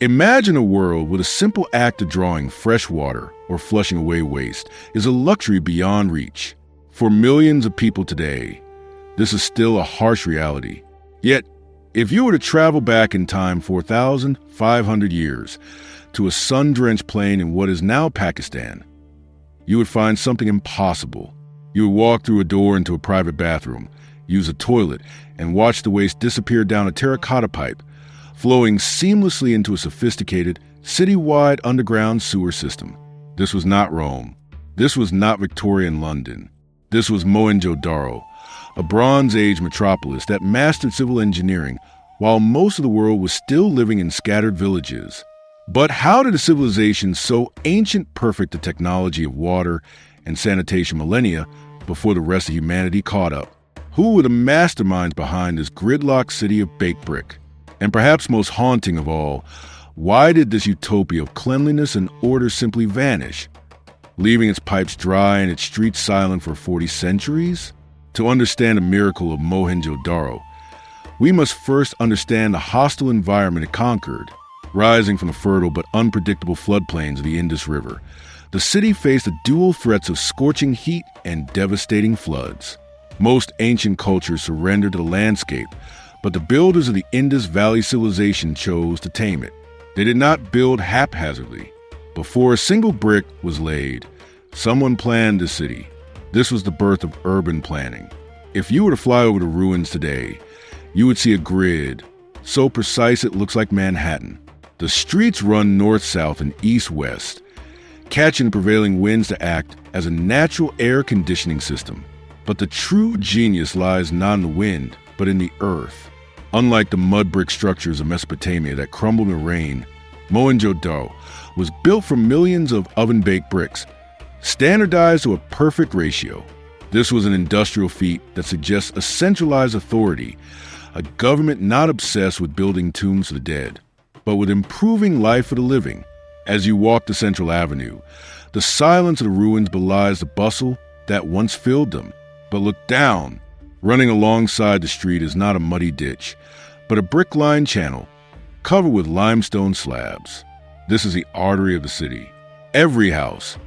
Imagine a world where the simple act of drawing fresh water or flushing away waste is a luxury beyond reach. For millions of people today, this is still a harsh reality. Yet, if you were to travel back in time 4,500 years to a sun-drenched plain in what is now Pakistan, you would find something impossible. You would walk through a door into a private bathroom, use a toilet, and watch the waste disappear down a terracotta pipe, flowing seamlessly into a sophisticated, city-wide underground sewer system. This was not Rome. This was not Victorian London. This was Mohenjo-Daro, a Bronze Age metropolis that mastered civil engineering while most of the world was still living in scattered villages. But how did a civilization so ancient perfect the technology of water and sanitation millennia before the rest of humanity caught up? Who were the masterminds behind this gridlocked city of baked brick? And perhaps most haunting of all, why did this utopia of cleanliness and order simply vanish, leaving its pipes dry and its streets silent for 40 centuries? To understand the miracle of Mohenjo-Daro, we must first understand the hostile environment it conquered. Rising from the fertile but unpredictable floodplains of the Indus River, the city faced the dual threats of scorching heat and devastating floods. Most ancient cultures surrendered to the landscape, but the builders of the Indus Valley civilization chose to tame it. They did not build haphazardly. Before a single brick was laid, someone planned the city. This was the birth of urban planning. If you were to fly over the ruins today, you would see a grid so precise it looks like Manhattan. The streets run north-south and east-west, catching the prevailing winds to act as a natural air conditioning system. But the true genius lies not in the wind, but in the earth. Unlike the mud brick structures of Mesopotamia that crumbled in the rain, Mohenjo-Daro was built from millions of oven-baked bricks, standardized to a perfect ratio. This was an industrial feat that suggests a centralized authority, a government not obsessed with building tombs for the dead, but with improving life for the living. As you walk the Central Avenue, the silence of the ruins belies the bustle that once filled them. But look down. Running alongside the street is not a muddy ditch, but a brick-lined channel covered with limestone slabs. This is the artery of the city. Every house,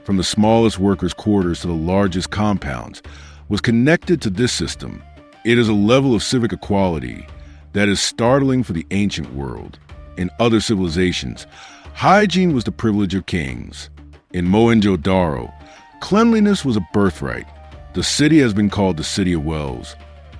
from the smallest workers' quarters to the largest compounds, was connected to this system. It is a level of civic equality that is startling for the ancient world. In other civilizations, hygiene was the privilege of kings. In Mohenjo-Daro, cleanliness was a birthright. The city has been called the City of Wells,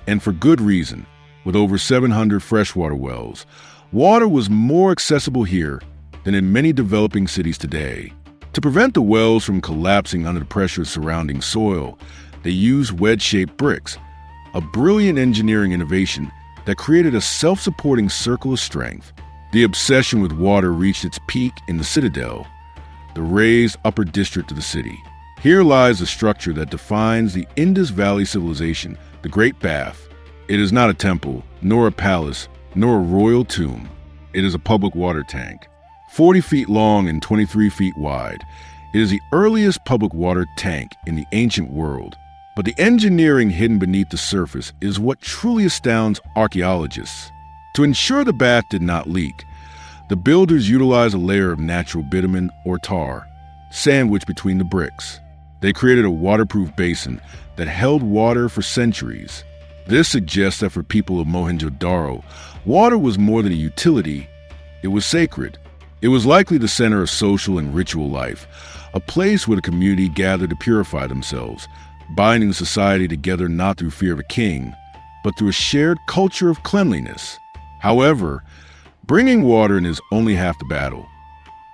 and for good reason. With over 700 freshwater wells, water was more accessible here than in many developing cities today. To prevent the wells from collapsing under the pressure of surrounding soil, they used wedge-shaped bricks, a brilliant engineering innovation that created a self-supporting circle of strength. The obsession with water reached its peak in the Citadel, the raised upper district of the city. Here lies the structure that defines the Indus Valley civilization, the Great Bath. It is not a temple, nor a palace, nor a royal tomb. It is a public water tank, 40 feet long and 23 feet wide. It is the earliest public water tank in the ancient world. But the engineering hidden beneath the surface is what truly astounds archaeologists. To ensure the bath did not leak, the builders utilized a layer of natural bitumen or tar, sandwiched between the bricks. They created a waterproof basin that held water for centuries. This suggests that for people of Mohenjo-Daro, water was more than a utility, it was sacred. It was likely the center of social and ritual life, a place where the community gathered to purify themselves, binding society together not through fear of a king, but through a shared culture of cleanliness. However, bringing water in is only half the battle.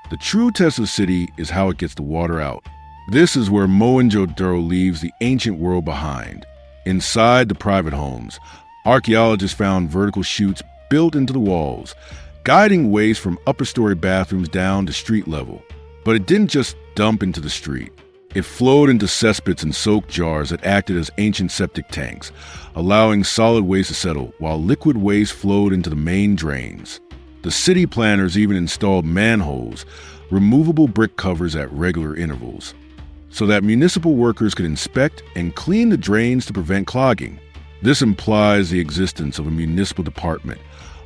The true test of the city is how it gets the water out. This is where Mohenjo-Daro leaves the ancient world behind. Inside the private homes, archaeologists found vertical chutes built into the walls, guiding waste from upper-story bathrooms down to street level. But it didn't just dump into the street. It flowed into cesspits and soak jars that acted as ancient septic tanks, allowing solid waste to settle while liquid waste flowed into the main drains. The city planners even installed manholes, removable brick covers at regular intervals, so that municipal workers could inspect and clean the drains to prevent clogging. This implies the existence of a municipal department,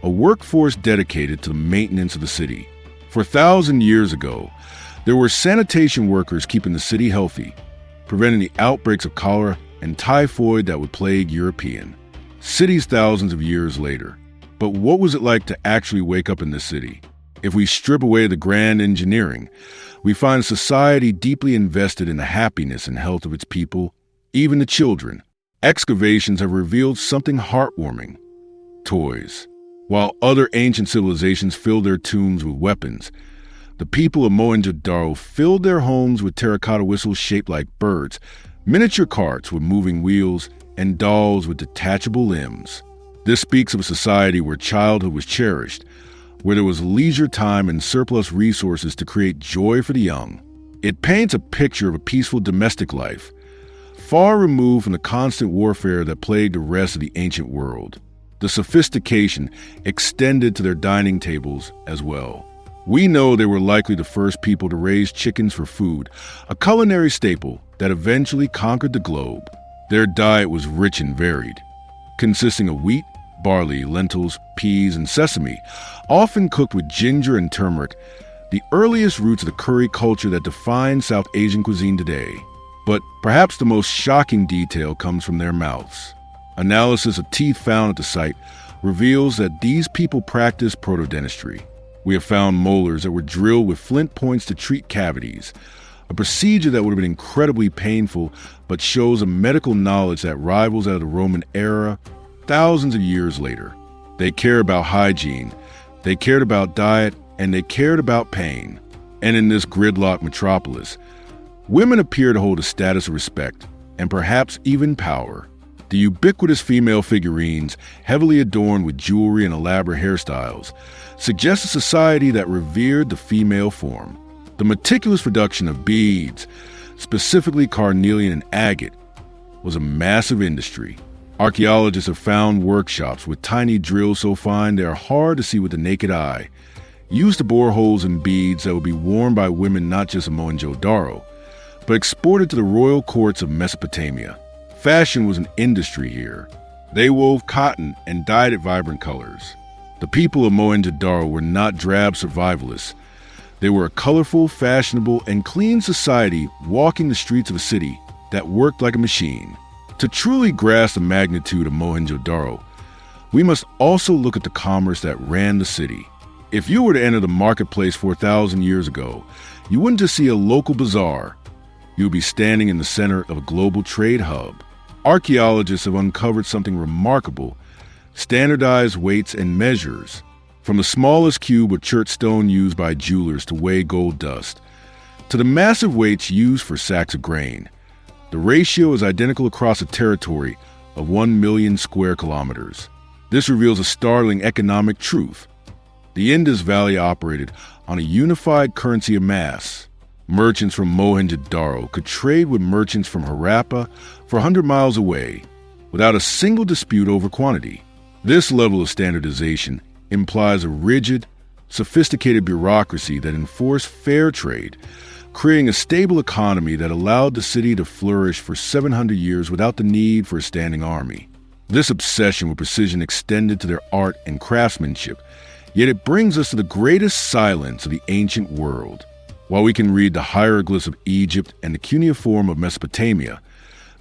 a workforce dedicated to the maintenance of the city. 4,000 years ago, there were sanitation workers keeping the city healthy, preventing the outbreaks of cholera and typhoid that would plague European cities thousands of years later. But what was it like to actually wake up in this city? If we strip away the grand engineering, we find a society deeply invested in the happiness and health of its people, even the children. Excavations have revealed something heartwarming: toys. While other ancient civilizations filled their tombs with weapons, the people of Mohenjo-Daro filled their homes with terracotta whistles shaped like birds, miniature carts with moving wheels, and dolls with detachable limbs. This speaks of a society where childhood was cherished, where there was leisure time and surplus resources to create joy for the young. It paints a picture of a peaceful domestic life, far removed from the constant warfare that plagued the rest of the ancient world. The sophistication extended to their dining tables as well. We know they were likely the first people to raise chickens for food, a culinary staple that eventually conquered the globe. Their diet was rich and varied, consisting of wheat, barley, lentils, peas, and sesame, often cooked with ginger and turmeric, the earliest roots of the curry culture that defines South Asian cuisine today. But perhaps the most shocking detail comes from their mouths. Analysis of teeth found at the site reveals that these people practiced protodentistry. We have found molars that were drilled with flint points to treat cavities, a procedure that would have been incredibly painful but shows a medical knowledge that rivals that of the Roman era thousands of years later. They cared about hygiene, they cared about diet, and they cared about pain. And in this gridlocked metropolis, women appear to hold a status of respect and perhaps even power. The ubiquitous female figurines, heavily adorned with jewelry and elaborate hairstyles, suggest a society that revered the female form. The meticulous production of beads, specifically carnelian and agate, was a massive industry. Archaeologists have found workshops with tiny drills so fine they are hard to see with the naked eye, used to bore holes in beads that would be worn by women not just in Mohenjo-Daro, but exported to the royal courts of Mesopotamia. Fashion was an industry here. They wove cotton and dyed it vibrant colors. The people of Mohenjo-Daro were not drab survivalists. They were a colorful, fashionable, and clean society walking the streets of a city that worked like a machine. To truly grasp the magnitude of Mohenjo-Daro, we must also look at the commerce that ran the city. If you were to enter the marketplace 4,000 years ago, you wouldn't just see a local bazaar. You would be standing in the center of a global trade hub. Archaeologists have uncovered something remarkable: standardized weights and measures. From the smallest cube of chert stone used by jewelers to weigh gold dust, to the massive weights used for sacks of grain. The ratio is identical across a territory of 1 million square kilometers. This reveals a startling economic truth. The Indus Valley operated on a unified currency of mass. Merchants from Mohenjo-Daro could trade with merchants from Harappa for 100 miles away without a single dispute over quantity. This level of standardization implies a rigid, sophisticated bureaucracy that enforced fair trade, creating a stable economy that allowed the city to flourish for 700 years without the need for a standing army. This obsession with precision extended to their art and craftsmanship, yet it brings us to the greatest silence of the ancient world. While we can read the hieroglyphs of Egypt and the cuneiform of Mesopotamia,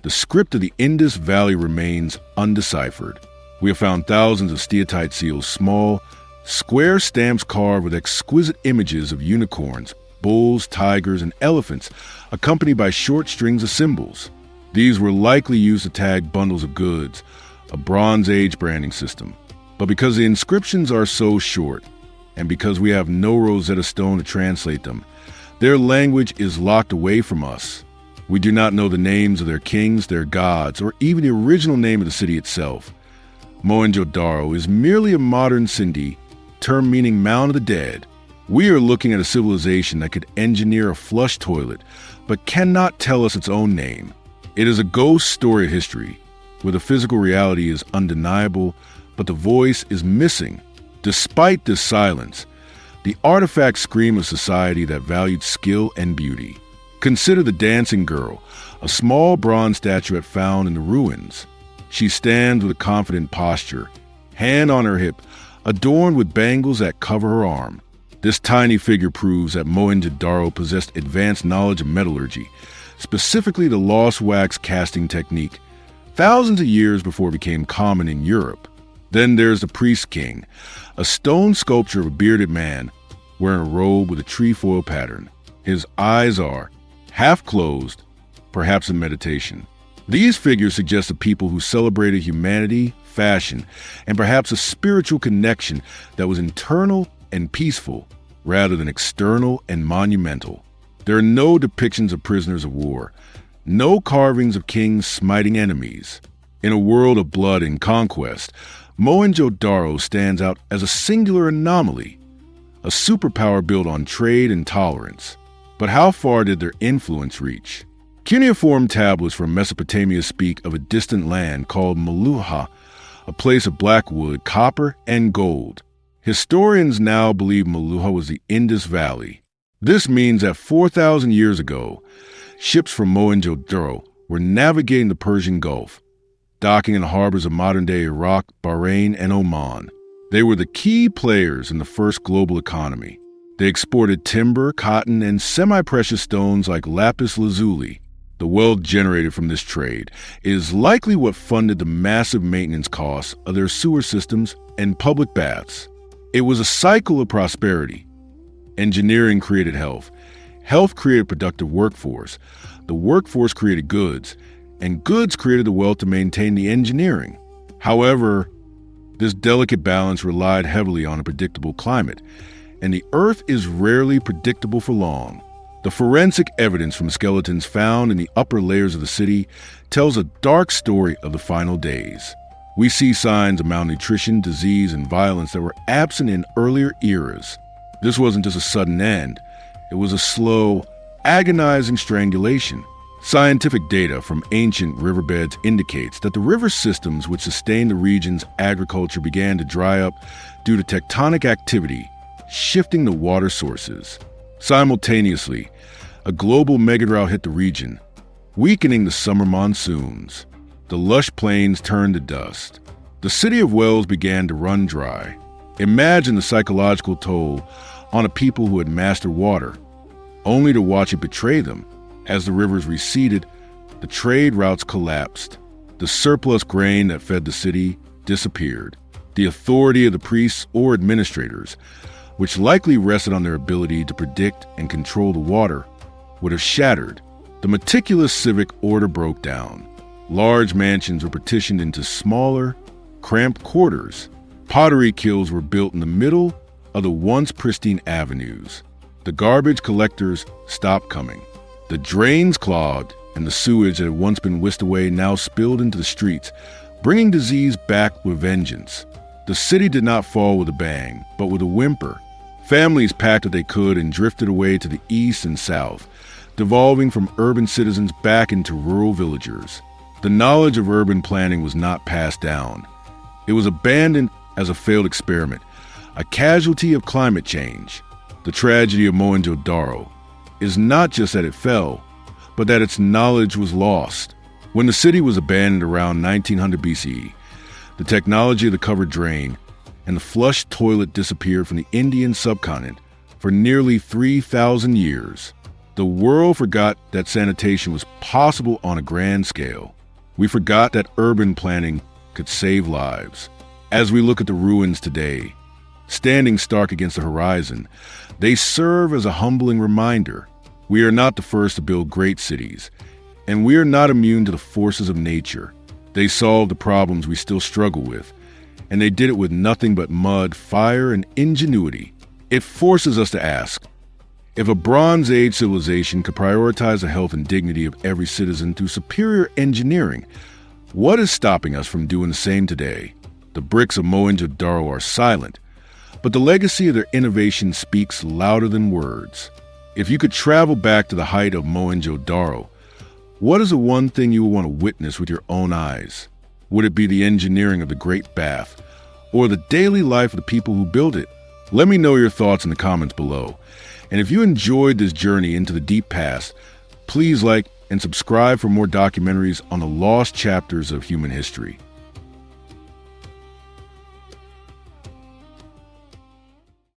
the script of the Indus Valley remains undeciphered. We have found thousands of steatite seals, small, square stamps carved with exquisite images of unicorns, bulls, tigers, and elephants, accompanied by short strings of symbols. These were likely used to tag bundles of goods, a Bronze Age branding system. But because the inscriptions are so short, and because we have no Rosetta Stone to translate them, their language is locked away from us. We do not know the names of their kings, their gods, or even the original name of the city itself. Mohenjo-Daro is merely a modern Sindhi, term meaning mound of the dead. We are looking at a civilization that could engineer a flush toilet, but cannot tell us its own name. It is a ghost story of history, where the physical reality is undeniable, but the voice is missing. Despite this silence, the artifacts scream a society that valued skill and beauty. Consider the dancing girl, a small bronze statuette found in the ruins. She stands with a confident posture, hand on her hip, adorned with bangles that cover her arm. This tiny figure proves that Mohenjo-Daro possessed advanced knowledge of metallurgy, specifically the lost wax casting technique, thousands of years before it became common in Europe. Then there's the Priest King, a stone sculpture of a bearded man wearing a robe with a trefoil pattern. His eyes are half closed, perhaps in meditation. These figures suggest a people who celebrated humanity, fashion, and perhaps a spiritual connection that was internal and peaceful, rather than external and monumental. There are no depictions of prisoners of war, no carvings of kings smiting enemies. In a world of blood and conquest, Mohenjo-Daro stands out as a singular anomaly, a superpower built on trade and tolerance. But how far did their influence reach? Cuneiform tablets from Mesopotamia speak of a distant land called Meluha, a place of black wood, copper, and gold. Historians now believe Meluha was the Indus Valley. This means that 4,000 years ago, ships from Mohenjo-Daro were navigating the Persian Gulf, docking in the harbors of modern-day Iraq, Bahrain, and Oman. They were the key players in the first global economy. They exported timber, cotton, and semi-precious stones like lapis lazuli. The wealth generated from this trade is likely what funded the massive maintenance costs of their sewer systems and public baths. It was a cycle of prosperity. Engineering created health. Health created a productive workforce. The workforce created goods, and goods created the wealth to maintain the engineering. However, this delicate balance relied heavily on a predictable climate, and the Earth is rarely predictable for long. The forensic evidence from skeletons found in the upper layers of the city tells a dark story of the final days. We see signs of malnutrition, disease, and violence that were absent in earlier eras. This wasn't just a sudden end. It was a slow, agonizing strangulation. Scientific data from ancient riverbeds indicates that the river systems which sustained the region's agriculture began to dry up due to tectonic activity, shifting the water sources. Simultaneously, a global megadrought hit the region, weakening the summer monsoons. The lush plains turned to dust. The city of wells began to run dry. Imagine the psychological toll on a people who had mastered water, only to watch it betray them. As the rivers receded, the trade routes collapsed. The surplus grain that fed the city disappeared. The authority of the priests or administrators, which likely rested on their ability to predict and control the water, would have shattered. The meticulous civic order broke down. Large mansions were partitioned into smaller, cramped quarters. Pottery kilns were built in the middle of the once pristine avenues. The garbage collectors stopped coming. The drains clogged, and the sewage that had once been whisked away now spilled into the streets, bringing disease back with vengeance. The city did not fall with a bang, but with a whimper. Families packed what they could and drifted away to the east and south, devolving from urban citizens back into rural villagers. The knowledge of urban planning was not passed down. It was abandoned as a failed experiment, a casualty of climate change. The tragedy of Mohenjo-Daro is not just that it fell, but that its knowledge was lost. When the city was abandoned around 1900 BCE, the technology of the covered drain and the flush toilet disappeared from the Indian subcontinent for nearly 3,000 years. The world forgot that sanitation was possible on a grand scale. We forgot that urban planning could save lives. As we look at the ruins today, standing stark against the horizon, they serve as a humbling reminder. We are not the first to build great cities, and we are not immune to the forces of nature. They solved the problems we still struggle with, and they did it with nothing but mud, fire, and ingenuity. It forces us to ask, if a Bronze Age civilization could prioritize the health and dignity of every citizen through superior engineering, what is stopping us from doing the same today? The bricks of Mohenjo-Daro are silent, but the legacy of their innovation speaks louder than words. If you could travel back to the height of Mohenjo-Daro, what is the one thing you would want to witness with your own eyes? Would it be the engineering of the Great Bath, or the daily life of the people who built it? Let me know your thoughts in the comments below. And if you enjoyed this journey into the deep past, please like and subscribe for more documentaries on the lost chapters of human history.